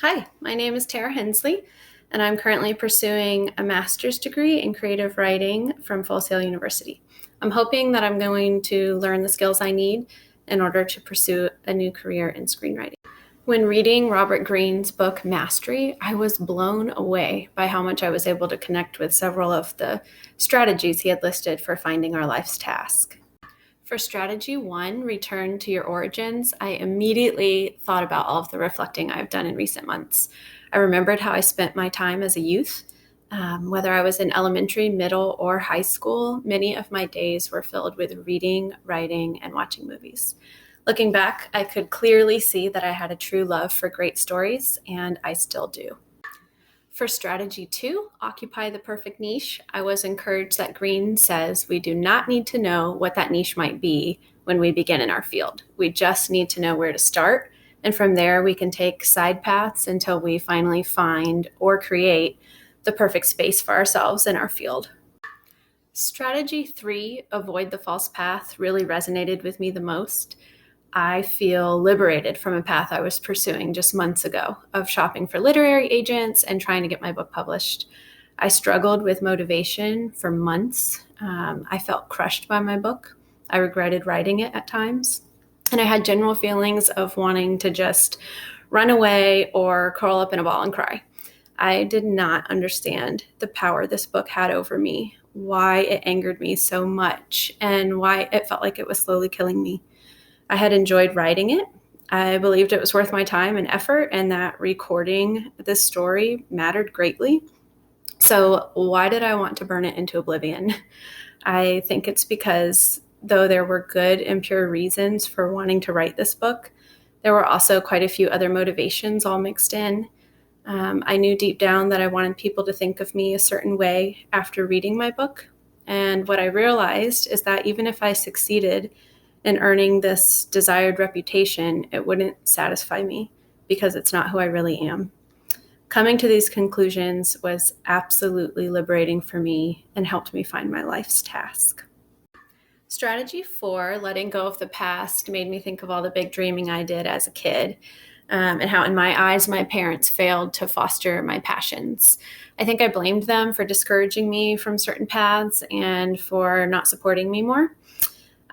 Hi, my name is Terah Hensley, and I'm currently pursuing a master's degree in creative writing from Full Sail University. I'm hoping that I'm going to learn the skills I need in order to pursue a new career in screenwriting. When reading Robert Greene's book Mastery, I was blown away by how much I was able to connect with several of the strategies he had listed for finding our life's task. For strategy 1, return to your origins, I immediately thought about all of the reflecting I've done in recent months. I remembered how I spent my time as a youth. Whether I was in elementary, middle, or high school, many of my days were filled with reading, writing, and watching movies. Looking back, I could clearly see that I had a true love for great stories, and I still do. For strategy 2, occupy the perfect niche, I was encouraged that Greene says we do not need to know what that niche might be when we begin in our field. We just need to know where to start, and from there we can take side paths until we finally find or create the perfect space for ourselves in our field. Strategy 3, avoid the false path, really resonated with me the most. I feel liberated from a path I was pursuing just months ago of shopping for literary agents and trying to get my book published. I struggled with motivation for months. I felt crushed by my book. I regretted writing it at times. And I had general feelings of wanting to just run away or curl up in a ball and cry. I did not understand the power this book had over me, why it angered me so much, and why it felt like it was slowly killing me. I had enjoyed writing it. I believed it was worth my time and effort, and that recording this story mattered greatly. So why did I want to burn it into oblivion? I think it's because though there were good and pure reasons for wanting to write this book, there were also quite a few other motivations all mixed in. I knew deep down that I wanted people to think of me a certain way after reading my book. And what I realized is that even if I succeeded in earning this desired reputation, it wouldn't satisfy me because it's not who I really am. Coming to these conclusions was absolutely liberating for me and helped me find my life's task. Strategy 4, letting go of the past, made me think of all the big dreaming I did as a kid, and how in my eyes my parents failed to foster my passions. I think I blamed them for discouraging me from certain paths and for not supporting me more.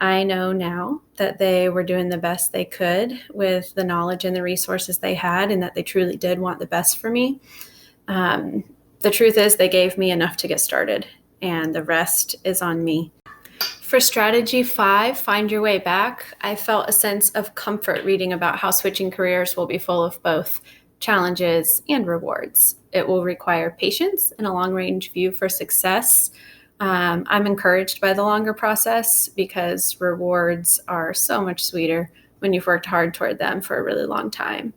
I know now that they were doing the best they could with the knowledge and the resources they had, and that they truly did want the best for me. The truth is they gave me enough to get started, and the rest is on me. For strategy 5, find your way back, I felt a sense of comfort reading about how switching careers will be full of both challenges and rewards. It will require patience and a long-range view for success. I'm encouraged by the longer process because rewards are so much sweeter when you've worked hard toward them for a really long time.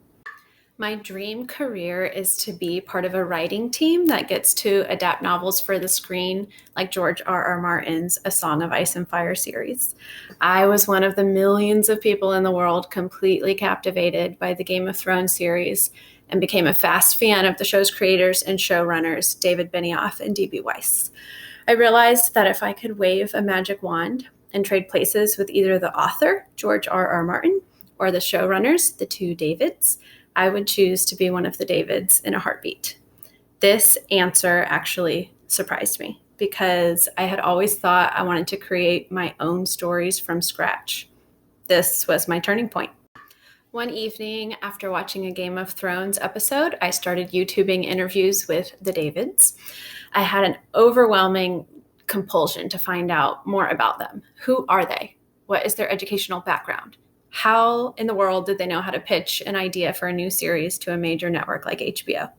My dream career is to be part of a writing team that gets to adapt novels for the screen like George R.R. Martin's A Song of Ice and Fire series. I was one of the millions of people in the world completely captivated by the Game of Thrones series and became a fast fan of the show's creators and showrunners, David Benioff and D.B. Weiss. I realized that if I could wave a magic wand and trade places with either the author, George R.R. Martin, or the showrunners, the two Davids, I would choose to be one of the Davids in a heartbeat. This answer actually surprised me because I had always thought I wanted to create my own stories from scratch. This was my turning point. One evening, after watching a Game of Thrones episode, I started YouTubing interviews with the Davids. I had an overwhelming compulsion to find out more about them. Who are they? What is their educational background? How in the world did they know how to pitch an idea for a new series to a major network like HBO?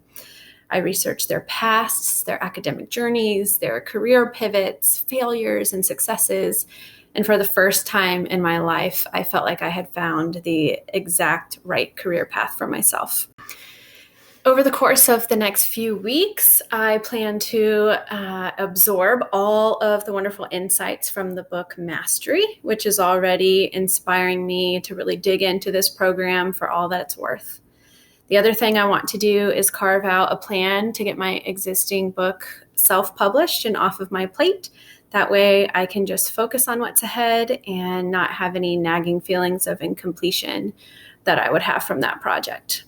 I researched their pasts, their academic journeys, their career pivots, failures, and successes. And for the first time in my life, I felt like I had found the exact right career path for myself. Over the course of the next few weeks, I plan to absorb all of the wonderful insights from the book Mastery, which is already inspiring me to really dig into this program for all that it's worth. The other thing I want to do is carve out a plan to get my existing book self-published and off of my plate. That way I can just focus on what's ahead and not have any nagging feelings of incompletion that I would have from that project.